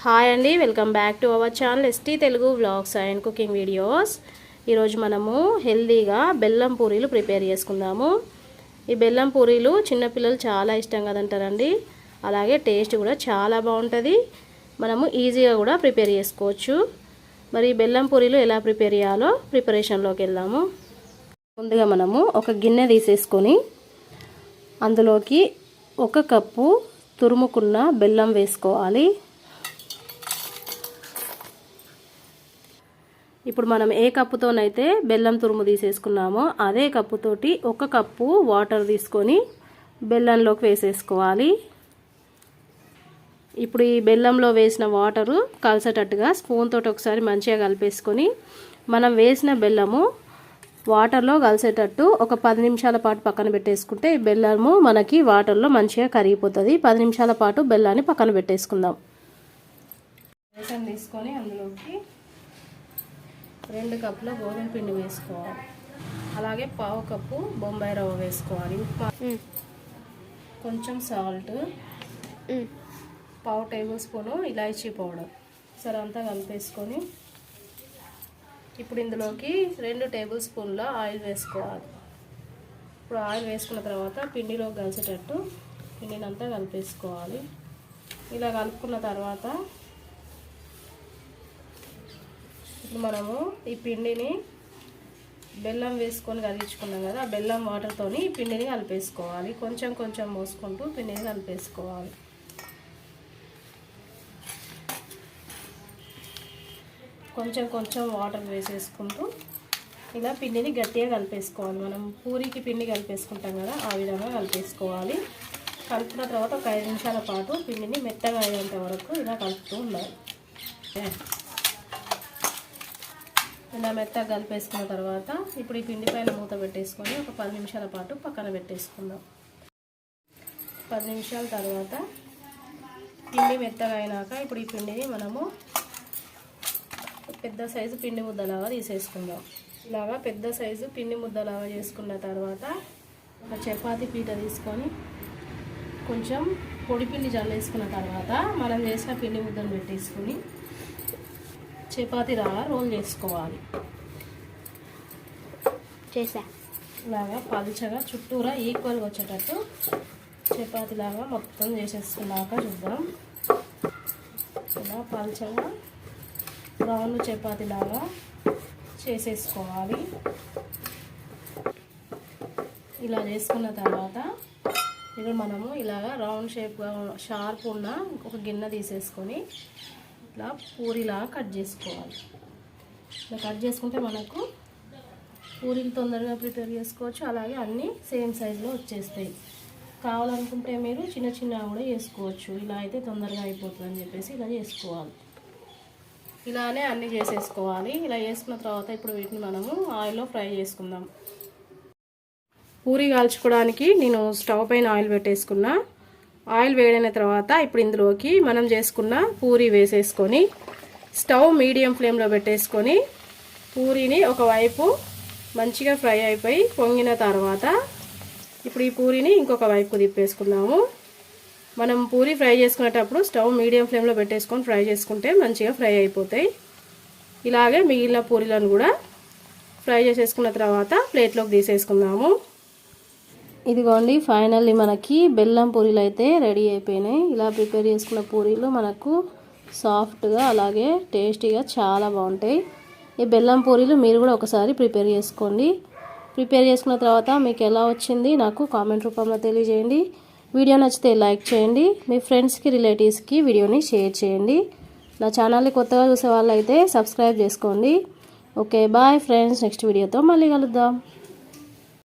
Hi అండి, welcome back to our channel ST Telugu vlogs and cooking videos. ఈరోజు మనము హెల్దీగా బెల్లం పూరీలు ప్రిపేర్ చేసుకుందాము. ఈ బెల్లం పూరీలు చిన్నపిల్లలు చాలా ఇష్టంగా తింటారండి. అలాగే టేస్ట్ కూడా చాలా బాగుంటుంది. మనము ఈజీగా కూడా ప్రిపేర్ చేసుకోవచ్చు. మరి బెల్లం పూరీలు ఎలా ప్రిపేర్ చేయాలో ప్రిపరేషన్లోకి వెళ్దాము. ముందుగా మనము ఒక గిన్నె తీసేసుకొని అందులోకి 1 కప్పు తురుముకున్న బెల్లం వేసుకోవాలి. ఇప్పుడు మనం ఏ కప్పుతోనైతే బెల్లం తురుము తీసేసుకున్నామో అదే కప్పుతోటి 1 కప్పు వాటర్ తీసుకొని బెల్లంలోకి వేసేసుకోవాలి. ఇప్పుడు ఈ బెల్లంలో వేసిన వాటరు కలిసేటట్టుగా స్పూన్ తోటి ఒకసారి మంచిగా కలిపేసుకొని మనం వేసిన బెల్లము వాటర్లో కలిసేటట్టు ఒక 10 నిమిషాల పాటు పక్కన పెట్టేసుకుంటే ఈ బెల్లము మనకి వాటర్లో మంచిగా కరిగిపోతుంది. 10 నిమిషాల పాటు బెల్లాన్ని పక్కన పెట్టేసుకుందాం. బెల్లం తీసుకొని అందులోకి 2 కప్పుల గోధుమ పిండి వేసుకోవాలి. అలాగే 1/2 కప్పు బొంబాయి రవ్వ వేసుకోవాలి. కొంచెం సాల్ట్, 1/2 టేబుల్ స్పూను ఇలాచీ పౌడర్ సరే అంతా కలిపేసుకొని ఇప్పుడు ఇందులోకి 2 టేబుల్ స్పూన్ల ఆయిల్ వేసుకోవాలి. ఇప్పుడు ఆయిల్ వేసుకున్న తర్వాత పిండిలో కలిసేటట్టు పిండిని అంతా కలిపేసుకోవాలి. ఇలా కలుపుకున్న తర్వాత ఇప్పుడు మనము ఈ పిండిని బెల్లం వేసుకొని కరిగించుకున్నాం కదా, ఆ బెల్లం వాటర్తోని ఈ పిండిని కలిపేసుకోవాలి. కొంచెం కొంచెం మోసుకుంటూ పిండిని కలిపేసుకోవాలి. కొంచెం కొంచెం వాటర్ వేసేసుకుంటూ ఇలా పిండిని గట్టిగా కలిపేసుకోవాలి. మనం పూరీకి పిండి కలిపేసుకుంటాం కదా, ఆ విధంగా కలిపేసుకోవాలి. కలుపుకున్న తర్వాత ఒక 5 నిమిషాల పాటు పిండిని మెత్తగా అయ్యేంత వరకు ఇలా కలుపుతూ ఉండాలి. ఇలా మెత్తగా కలిపేసుకున్న తర్వాత ఇప్పుడు ఈ పిండి పైన మూత పెట్టేసుకొని ఒక 10 నిమిషాల పాటు పక్కన పెట్టేసుకుందాం. 10 నిమిషాల తర్వాత పిండి మెత్తగా అయినాక ఇప్పుడు ఈ పిండిని మనము పెద్ద సైజు పిండి ముద్దలాగా తీసేసుకుందాం. ఇలాగా పెద్ద సైజు పిండి ముద్దలాగా చేసుకున్న తర్వాత ఒక చపాతీ పీట తీసుకొని కొంచెం పొడి పిండి జల్లేసుకున్న తర్వాత మనం చేసిన పిండి ముద్దను పెట్టేసుకుని చపాతీ లాగా రోల్ చేసుకోవాలి. ఇలాగా పలుచగా చుట్టూరా ఈక్వల్గా వచ్చేటట్టు చపాతీ లాగా మొత్తం చేసేసుకున్నాక చూద్దాం. ఇలా పలుచగా రౌండ్ చపాతీ లాగా చేసేసుకోవాలి. ఇలా చేసుకున్న తర్వాత ఇప్పుడు మనము ఇలాగా రౌండ్ షేప్గా షార్ప్ ఉన్న ఒక గిన్నె తీసేసుకొని ఇట్లా పూరీలాగా కట్ చేసుకోవాలి. ఇలా కట్ చేసుకుంటే మనకు పూరీలు తొందరగా ప్రిపేర్ చేసుకోవచ్చు. అలాగే అన్నీ సేమ్ సైజులో వచ్చేస్తాయి. కావాలనుకుంటే మీరు చిన్న చిన్నగా కూడా చేసుకోవచ్చు. ఇలా అయితే తొందరగా అయిపోతుంది అని చెప్పేసి ఇలా చేసుకోవాలి. ఇలానే అన్నీ చేసేసుకోవాలి. ఇలా చేసుకున్న తర్వాత ఇప్పుడు వీటిని మనము ఆయిల్లో ఫ్రై చేసుకుందాం. పూరీ కాల్చుకోవడానికి నేను స్టవ్ పైన ఆయిల్ పెట్టేసుకున్నా. ఆయిల్ వేడైన తర్వాత ఇప్పుడు ఇందులోకి మనం చేసుకున్న పూరీ వేసేసుకొని స్టవ్ మీడియం ఫ్లేమ్లో పెట్టేసుకొని పూరీని ఒకవైపు మంచిగా ఫ్రై అయిపోయి పొంగిన తర్వాత ఇప్పుడు ఈ పూరీని ఇంకొక వైపు తిప్పేసుకుందాము. మనం పూరీ ఫ్రై చేసుకునేటప్పుడు స్టవ్ మీడియం ఫ్లేమ్లో పెట్టేసుకొని ఫ్రై చేసుకుంటే మంచిగా ఫ్రై అయిపోతాయి. ఇలాగే మిగిలిన పూరీలను కూడా ఫ్రై చేసేసుకున్న తర్వాత ప్లేట్లోకి తీసేసుకుందాము. ఇదిగోండి, ఫైనల్లీ మనకి బెల్లం పూరీలు అయితే రెడీ అయిపోయినాయి. ఇలా ప్రిపేర్ చేసుకున్న పూరీలు మనకు సాఫ్ట్గా అలాగే టేస్టీగా చాలా బాగుంటాయి. ఈ బెల్లం పూరీలు మీరు కూడా ఒకసారి ప్రిపేర్ చేసుకోండి. ప్రిపేర్ చేసుకున్న తర్వాత మీకు ఎలా వచ్చింది నాకు కామెంట్ రూపంలో తెలియజేయండి. వీడియో నచ్చితే లైక్ చేయండి. మీ ఫ్రెండ్స్కి రిలేటివ్స్కి వీడియోని షేర్ చేయండి. నా ఛానల్ని కొత్తగా చూసే వాళ్ళైతే సబ్స్క్రైబ్ చేసుకోండి. Okay, bye friends. నెక్స్ట్ వీడియోతో మళ్ళీ కలుద్దాం.